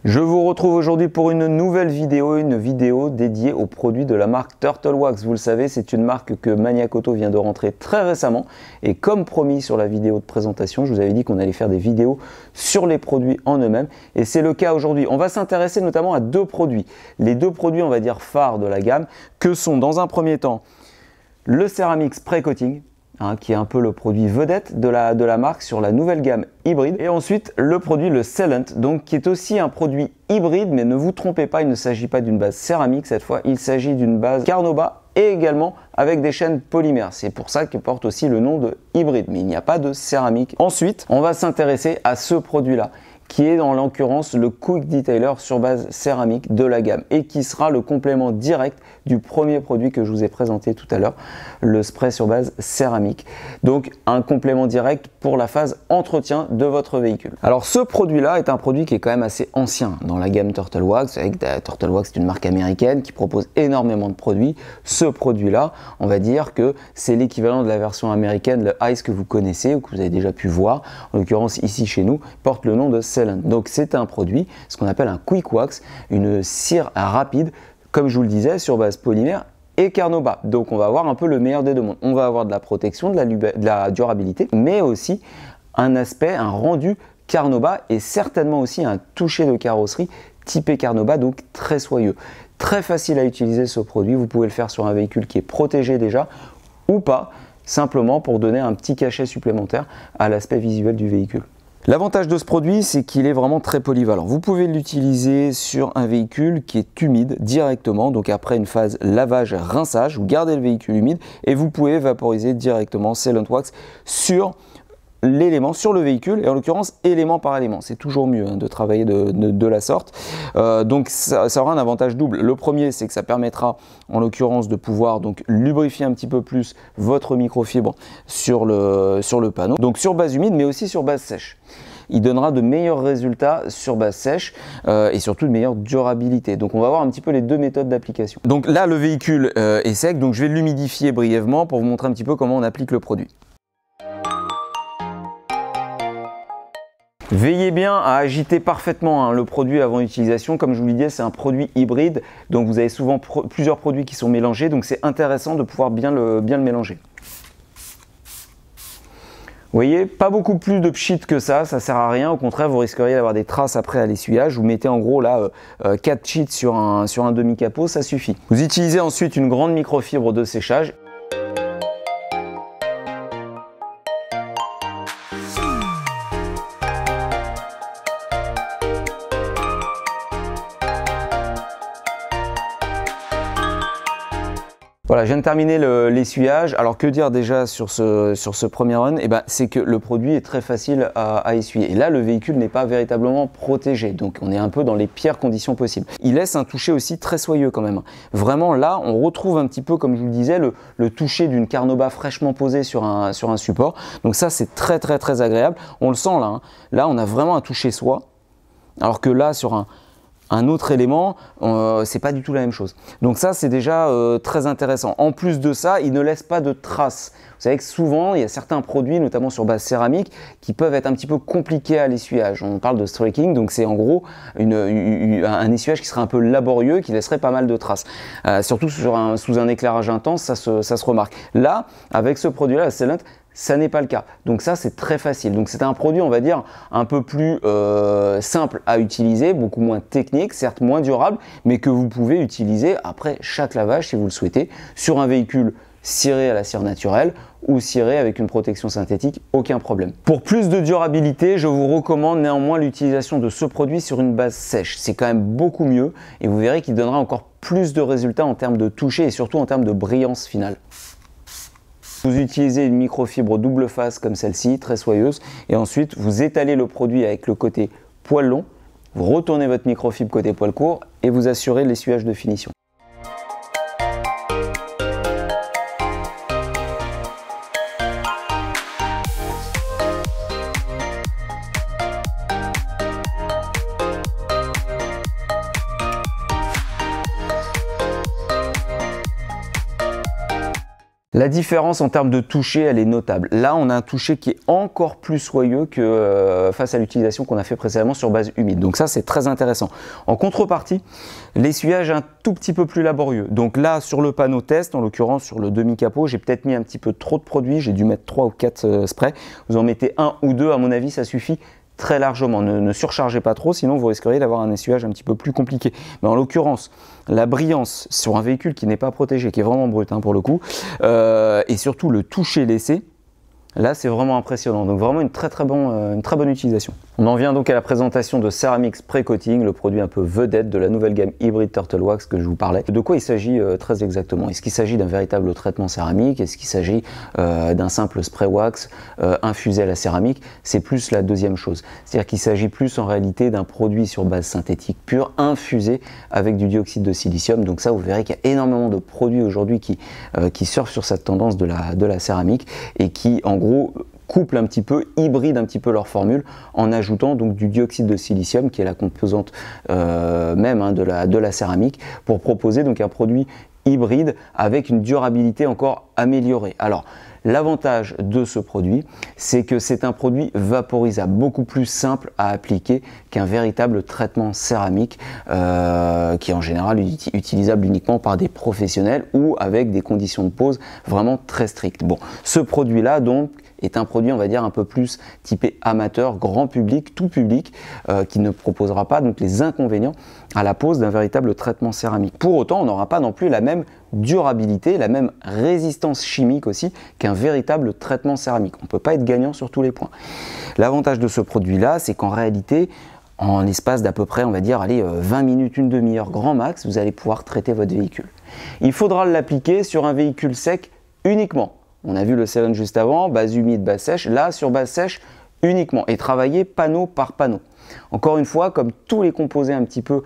Je vous retrouve aujourd'hui pour une nouvelle vidéo dédiée aux produits de la marque Turtle Wax. Vous le savez, c'est une marque que Maniac Auto vient de rentrer très récemment. Et comme promis sur la vidéo de présentation, je vous avais dit qu'on allait faire des vidéos sur les produits en eux-mêmes. Et c'est le cas aujourd'hui. On va s'intéresser notamment à deux produits. Les deux produits, on va dire, phares de la gamme, que sont dans un premier temps le Ceramix Spray Coating, qui est un peu le produit vedette de la marque sur la nouvelle gamme hybride. Et ensuite, le produit, le Sealant, donc qui est aussi un produit hybride, mais ne vous trompez pas, il ne s'agit pas d'une base céramique cette fois, il s'agit d'une base Carnauba et également avec des chaînes polymères. C'est pour ça qu'il porte aussi le nom de hybride, mais il n'y a pas de céramique. Ensuite, on va s'intéresser à ce produit-là, qui est dans l'occurrence le Quick Detailer sur base céramique de la gamme et qui sera le complément direct du premier produit que je vous ai présenté tout à l'heure, le spray sur base céramique. Donc un complément direct pour la phase entretien de votre véhicule. Alors ce produit-là est un produit qui est quand même assez ancien dans la gamme Turtle Wax. Turtle Wax, c'est une marque américaine qui propose énormément de produits. Ce produit-là, on va dire que c'est l'équivalent de la version américaine, le Ice que vous connaissez ou que vous avez déjà pu voir. En l'occurrence ici chez nous, porte le nom de Sealant. Donc c'est un produit, ce qu'on appelle un Quick Wax, une cire rapide, comme je vous le disais, sur base polymère et Carnauba. Donc on va avoir un peu le meilleur des deux mondes. On va avoir de la protection, de la durabilité, mais aussi un aspect, un rendu Carnauba et certainement aussi un toucher de carrosserie typé Carnauba, donc très soyeux. Très facile à utiliser ce produit, vous pouvez le faire sur un véhicule qui est protégé déjà ou pas, simplement pour donner un petit cachet supplémentaire à l'aspect visuel du véhicule. L'avantage de ce produit, c'est qu'il est vraiment très polyvalent. Vous pouvez l'utiliser sur un véhicule qui est humide directement, donc après une phase lavage-rinçage, vous gardez le véhicule humide et vous pouvez vaporiser directement Sealant Wax sur l'élément, sur le véhicule, et en l'occurrence élément par élément. C'est toujours mieux de travailler de la sorte. Donc ça aura un avantage double. Le premier, c'est que ça permettra en l'occurrence de pouvoir donc lubrifier un petit peu plus votre microfibre sur le panneau, donc sur base humide mais aussi sur base sèche. Il donnera de meilleurs résultats sur base sèche et surtout de meilleure durabilité. Donc on va voir un petit peu les deux méthodes d'application. Donc là le véhicule est sec, donc je vais l'humidifier brièvement pour vous montrer un petit peu comment on applique le produit. Veillez bien à agiter parfaitement le produit avant utilisation. Comme je vous l'ai dit, c'est un produit hybride, donc vous avez souvent plusieurs produits qui sont mélangés, donc c'est intéressant de pouvoir bien le mélanger. Vous voyez, pas beaucoup plus de pchit que ça sert à rien, au contraire vous risqueriez d'avoir des traces après à l'essuyage. Vous mettez en gros là 4 pchits sur un demi-capot, ça suffit. Vous utilisez ensuite une grande microfibre de séchage. Voilà, je viens de terminer l'essuyage. Alors que dire déjà sur ce premier run? C'est que le produit est très facile à essuyer. Et là, le véhicule n'est pas véritablement protégé. Donc on est un peu dans les pires conditions possibles. Il laisse un toucher aussi très soyeux quand même. Vraiment là, on retrouve un petit peu, comme je vous le disais, le toucher d'une Carnauba fraîchement posée sur un support. Donc ça, c'est très agréable. On le sent là. Là, on a vraiment un toucher soie. Alors que là, sur un autre élément, c'est pas du tout la même chose. Donc ça, c'est déjà très intéressant. En plus de ça, il ne laisse pas de traces. Vous savez que souvent, il y a certains produits, notamment sur base céramique, qui peuvent être un petit peu compliqués à l'essuyage. On parle de streaking, donc c'est en gros un essuyage qui serait un peu laborieux, qui laisserait pas mal de traces. Surtout sous un éclairage intense, ça se remarque. Là, avec ce produit-là, la Sealant, ça n'est pas le cas. Donc ça, c'est très facile. Donc c'est un produit, on va dire, un peu plus simple à utiliser, beaucoup moins technique, certes moins durable, mais que vous pouvez utiliser après chaque lavage, si vous le souhaitez, sur un véhicule ciré à la cire naturelle ou ciré avec une protection synthétique, aucun problème. Pour plus de durabilité, je vous recommande néanmoins l'utilisation de ce produit sur une base sèche. C'est quand même beaucoup mieux et vous verrez qu'il donnera encore plus de résultats en termes de toucher et surtout en termes de brillance finale. Vous utilisez une microfibre double face comme celle-ci, très soyeuse, et ensuite vous étalez le produit avec le côté poil long, vous retournez votre microfibre côté poil court et vous assurez l'essuyage de finition. La différence en termes de toucher, elle est notable. Là, on a un toucher qui est encore plus soyeux que face à l'utilisation qu'on a fait précédemment sur base humide. Donc ça, c'est très intéressant. En contrepartie, l'essuyage est un tout petit peu plus laborieux. Donc là, sur le panneau test, en l'occurrence sur le demi-capot, j'ai peut-être mis un petit peu trop de produits. J'ai dû mettre 3 ou 4 sprays. Vous en mettez 1 ou 2, à mon avis, ça suffit très largement. Ne surchargez pas trop, sinon vous risqueriez d'avoir un essuyage un petit peu plus compliqué. Mais en l'occurrence, la brillance sur un véhicule qui n'est pas protégé, qui est vraiment brut pour le coup, et surtout le toucher laissé, là c'est vraiment impressionnant. Donc vraiment une très bonne utilisation. On en vient donc à la présentation de Ceramix Spray Coating, le produit un peu vedette de la nouvelle gamme hybride Turtle Wax que je vous parlais. De quoi il s'agit très exactement? Est-ce qu'il s'agit d'un véritable traitement céramique? Est-ce qu'il s'agit d'un simple spray wax infusé à la céramique? C'est plus la deuxième chose. C'est-à-dire qu'il s'agit plus en réalité d'un produit sur base synthétique pure, infusé avec du dioxyde de silicium. Donc ça, vous verrez qu'il y a énormément de produits aujourd'hui qui surfent sur cette tendance de la céramique et qui, en gros, couplent un petit peu, hybrident un petit peu leur formule en ajoutant donc du dioxyde de silicium qui est la composante même de la céramique pour proposer donc un produit hybride avec une durabilité encore améliorée. Alors l'avantage de ce produit, c'est que c'est un produit vaporisable, beaucoup plus simple à appliquer qu'un véritable traitement céramique qui est en général utilisable uniquement par des professionnels ou avec des conditions de pose vraiment très strictes. Bon, ce produit-là donc est un produit, on va dire, un peu plus typé amateur, grand public, tout public, qui ne proposera pas donc les inconvénients à la pose d'un véritable traitement céramique. Pour autant, on n'aura pas non plus la même durabilité, la même résistance chimique aussi qu'un véritable traitement céramique. On ne peut pas être gagnant sur tous les points. L'avantage de ce produit-là, c'est qu'en réalité, en l'espace d'à peu près, on va dire, allez, 20 minutes, une demi-heure grand max, vous allez pouvoir traiter votre véhicule. Il faudra l'appliquer sur un véhicule sec uniquement. On a vu le Ceylon juste avant, base humide, base sèche. Là, sur base sèche uniquement et travailler panneau par panneau. Encore une fois, comme tous les composés un petit peu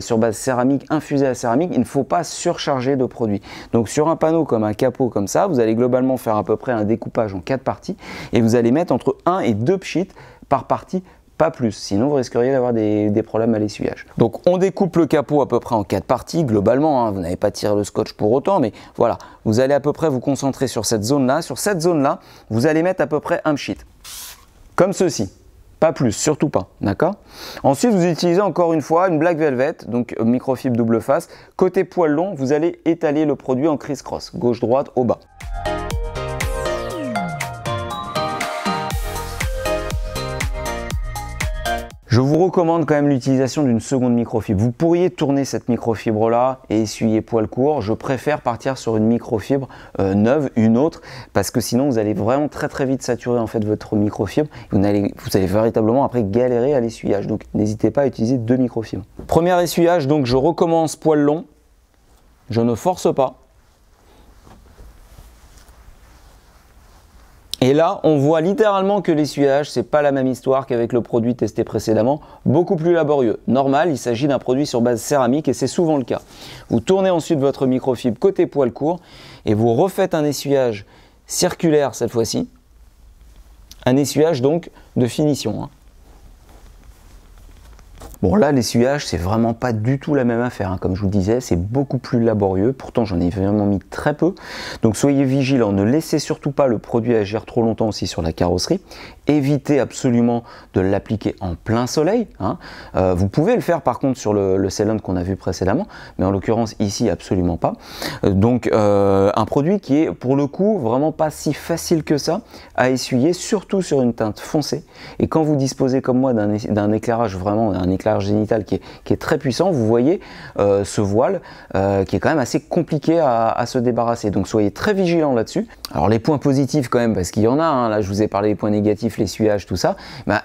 sur base céramique, infusés à céramique, il ne faut pas surcharger de produits. Donc sur un panneau comme un capot comme ça, vous allez globalement faire à peu près un découpage en 4 parties et vous allez mettre entre 1 et 2 pchits par partie, pas plus, sinon vous risqueriez d'avoir des problèmes à l'essuyage. Donc on découpe le capot à peu près en 4 parties globalement, vous n'avez pas tiré le scotch pour autant, mais voilà, vous allez à peu près vous concentrer sur cette zone-là. Sur cette zone-là, vous allez mettre à peu près un pchit, comme ceci. Pas plus, surtout pas, d'accord? Ensuite, vous utilisez encore une fois une Black Velvet, donc microfibre double face. Côté poil long, vous allez étaler le produit en criss-cross, gauche-droite, au bas. Je vous recommande quand même l'utilisation d'une seconde microfibre. Vous pourriez tourner cette microfibre là et essuyer poil court. Je préfère partir sur une microfibre neuve, une autre, parce que sinon vous allez vraiment très vite saturer en fait votre microfibre. Vous allez véritablement après galérer à l'essuyage. Donc n'hésitez pas à utiliser 2 microfibres. Premier essuyage, donc je recommence poil long. Je ne force pas. Et là, on voit littéralement que l'essuyage, c'est pas la même histoire qu'avec le produit testé précédemment, beaucoup plus laborieux. Normal, il s'agit d'un produit sur base céramique et c'est souvent le cas. Vous tournez ensuite votre microfibre côté poil court et vous refaites un essuyage circulaire cette fois-ci. Un essuyage donc de finition. Bon là, l'essuyage, c'est vraiment pas du tout la même affaire. Comme je vous le disais, c'est beaucoup plus laborieux. Pourtant, j'en ai vraiment mis très peu. Donc soyez vigilants, ne laissez surtout pas le produit agir trop longtemps aussi sur la carrosserie. Évitez absolument de l'appliquer en plein soleil. Vous pouvez le faire par contre sur le Ceylon qu'on a vu précédemment, mais en l'occurrence ici, absolument pas. Donc un produit qui est pour le coup vraiment pas si facile que ça à essuyer, surtout sur une teinte foncée. Et quand vous disposez comme moi d'un éclairage vraiment, un éclairage génital qui est très puissant, vous voyez ce voile qui est quand même assez compliqué à se débarrasser. Donc soyez très vigilants là-dessus. Alors les points positifs quand même, parce qu'il y en a, là je vous ai parlé des points négatifs, l'essuyage, tout ça,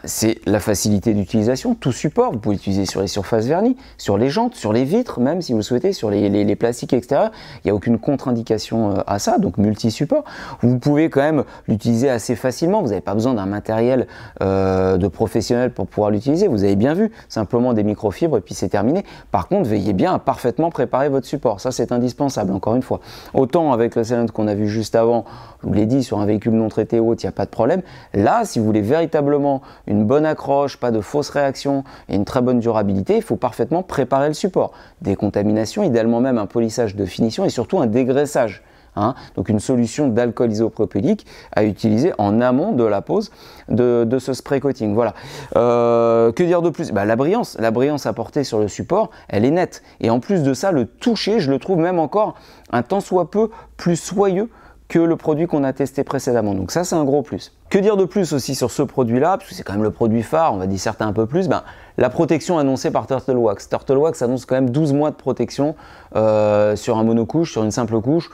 c'est la facilité d'utilisation, tout support. Vous pouvez l'utiliser sur les surfaces vernies, sur les jantes, sur les vitres, même si vous le souhaitez, sur les plastiques extérieurs. Il n'y a aucune contre-indication à ça, donc multi-support. Vous pouvez quand même l'utiliser assez facilement. Vous n'avez pas besoin d'un matériel de professionnel pour pouvoir l'utiliser. Vous avez bien vu, simplement des microfibres et puis c'est terminé. Par contre, veillez bien à parfaitement préparer votre support. Ça, c'est indispensable, encore une fois. Autant avec le Ceylon qu'on a vu juste avant, je vous l'ai dit, sur un véhicule non traité ou autre, il n'y a pas de problème. Là, si vous voulez véritablement une bonne accroche, pas de fausses réactions et une très bonne durabilité, il faut parfaitement préparer le support. Décontamination, idéalement même un polissage de finition et surtout un dégraissage. hein, donc une solution d'alcool isopropylique à utiliser en amont de la pose de ce spray coating. Voilà. Que dire de plus? La brillance apportée sur le support, elle est nette. Et en plus de ça, le toucher, je le trouve même encore un tant soit peu plus soyeux que le produit qu'on a testé précédemment. Donc ça, c'est un gros plus. Que dire de plus aussi sur ce produit-là, parce que c'est quand même le produit phare, on va dire certains un peu plus, la protection annoncée par Turtle Wax. Turtle Wax annonce quand même 12 mois de protection sur un monocouche, sur une simple couche.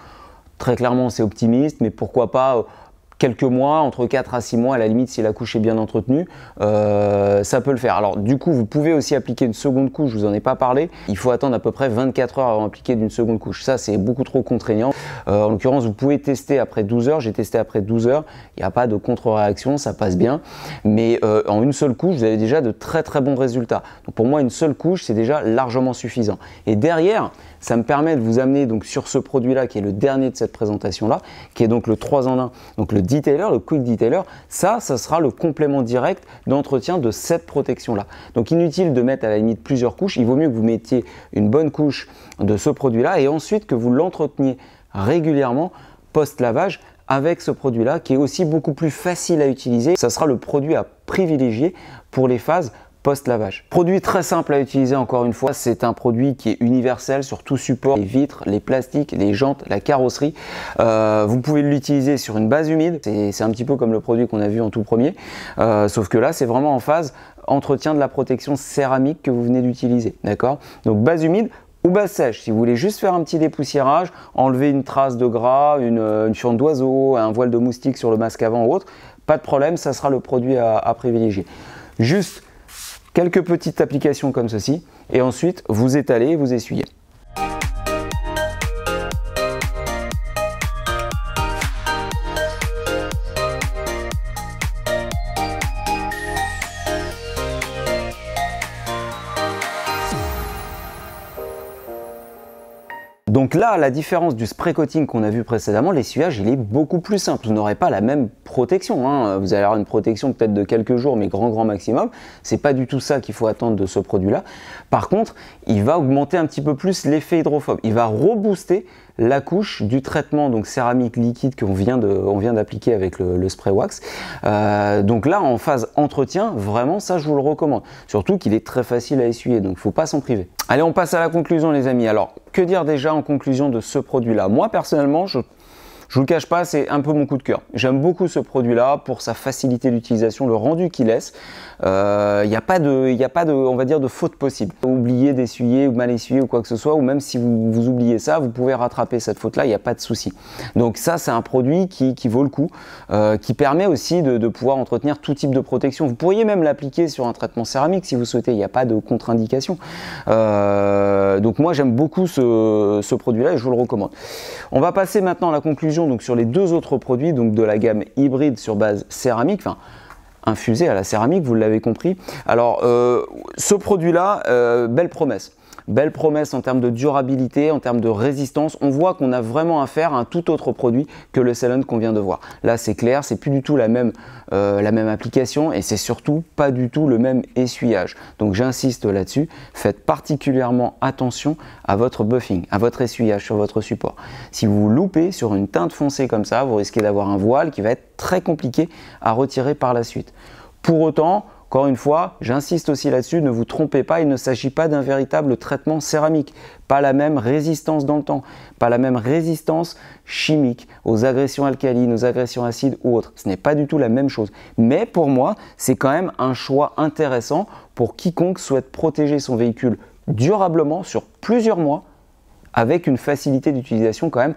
Très clairement, c'est optimiste, mais pourquoi pas quelques mois, entre 4 à 6 mois à la limite si la couche est bien entretenue, ça peut le faire. Alors du coup, vous pouvez aussi appliquer une seconde couche, je vous en ai pas parlé. Il faut attendre à peu près 24 heures avant d'appliquer d'une seconde couche. Ça, c'est beaucoup trop contraignant. En l'occurrence, vous pouvez tester après 12 heures. J'ai testé après 12 heures. Il n'y a pas de contre-réaction, ça passe bien. Mais en une seule couche, vous avez déjà de très très bons résultats. Donc pour moi, une seule couche, c'est déjà largement suffisant. Et derrière, ça me permet de vous amener donc sur ce produit-là qui est le dernier de cette présentation-là, qui est donc le 3 en 1, donc le Detailer, le Quick Detailer. Ça sera le complément direct d'entretien de cette protection-là. Donc inutile de mettre à la limite plusieurs couches. Il vaut mieux que vous mettiez une bonne couche de ce produit-là et ensuite que vous l'entreteniez régulièrement post-lavage avec ce produit-là qui est aussi beaucoup plus facile à utiliser. Ça sera le produit à privilégier pour les phases post-lavage. Produit très simple à utiliser encore une fois, c'est un produit qui est universel sur tout support, les vitres, les plastiques, les jantes, la carrosserie. Vous pouvez l'utiliser sur une base humide, c'est un petit peu comme le produit qu'on a vu en tout premier, sauf que là c'est vraiment en phase entretien de la protection céramique que vous venez d'utiliser, d'accord? Donc base humide ou base sèche, si vous voulez juste faire un petit dépoussiérage, enlever une trace de gras, une fiente d'oiseau, un voile de moustique sur le masque avant ou autre, pas de problème, ça sera le produit à privilégier. Juste quelques petites applications comme ceci et ensuite vous étalez et vous essuyez. Donc là, la différence du spray coating qu'on a vu précédemment, l'essuyage, il est beaucoup plus simple. Vous n'aurez pas la même protection, hein. Vous allez avoir une protection peut-être de quelques jours, mais grand maximum. C'est pas du tout ça qu'il faut attendre de ce produit-là. Par contre, il va augmenter un petit peu plus l'effet hydrophobe. Il va rebooster la couche du traitement donc céramique liquide qu'on vient d'appliquer avec le spray wax. Donc là, en phase entretien, vraiment ça je vous le recommande. Surtout qu'il est très facile à essuyer, donc il ne faut pas s'en priver. Allez, on passe à la conclusion les amis. Alors, que dire déjà en conclusion de ce produit-là? Moi personnellement, je vous le cache pas, c'est un peu mon coup de cœur. J'aime beaucoup ce produit-là pour sa facilité d'utilisation, le rendu qu'il laisse. Il n'y a pas de, on va dire, de faute possible. Oublier d'essuyer ou mal essuyer ou quoi que ce soit, ou même si vous oubliez ça, vous pouvez rattraper cette faute-là, il n'y a pas de souci. Donc ça, c'est un produit qui vaut le coup, qui permet aussi de pouvoir entretenir tout type de protection. Vous pourriez même l'appliquer sur un traitement céramique si vous souhaitez, il n'y a pas de contre-indication. Donc moi, j'aime beaucoup ce produit-là et je vous le recommande. On va passer maintenant à la conclusion donc sur les deux autres produits donc de la gamme hybride sur base céramique, enfin infusé à la céramique, vous l'avez compris. Alors ce produit-là, belle promesse. Belle promesse en termes de durabilité, en termes de résistance. On voit qu'on a vraiment affaire à un tout autre produit que le Ceylan qu'on vient de voir. Là, c'est clair, c'est plus du tout la même application et c'est surtout pas du tout le même essuyage. Donc, j'insiste là-dessus. Faites particulièrement attention à votre buffing, à votre essuyage sur votre support. Si vous loupez sur une teinte foncée comme ça, vous risquez d'avoir un voile qui va être très compliqué à retirer par la suite. Pour autant, encore une fois, j'insiste aussi là-dessus, ne vous trompez pas, il ne s'agit pas d'un véritable traitement céramique. Pas la même résistance dans le temps, pas la même résistance chimique aux agressions alcalines, aux agressions acides ou autres. Ce n'est pas du tout la même chose. Mais pour moi, c'est quand même un choix intéressant pour quiconque souhaite protéger son véhicule durablement sur plusieurs mois avec une facilité d'utilisation quand même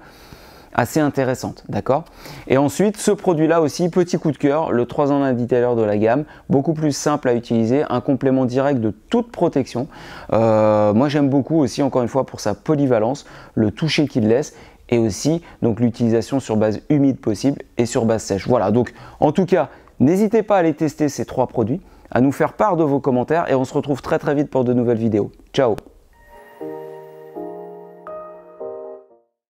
assez intéressante, d'accord? Et ensuite, ce produit-là aussi, petit coup de cœur, le 3 en 1 Detailer de la gamme, beaucoup plus simple à utiliser, un complément direct de toute protection. Moi, j'aime beaucoup aussi, encore une fois, pour sa polyvalence, le toucher qu'il laisse et aussi donc l'utilisation sur base humide possible et sur base sèche. Voilà, donc en tout cas, n'hésitez pas à aller tester ces trois produits, à nous faire part de vos commentaires et on se retrouve très vite pour de nouvelles vidéos. Ciao!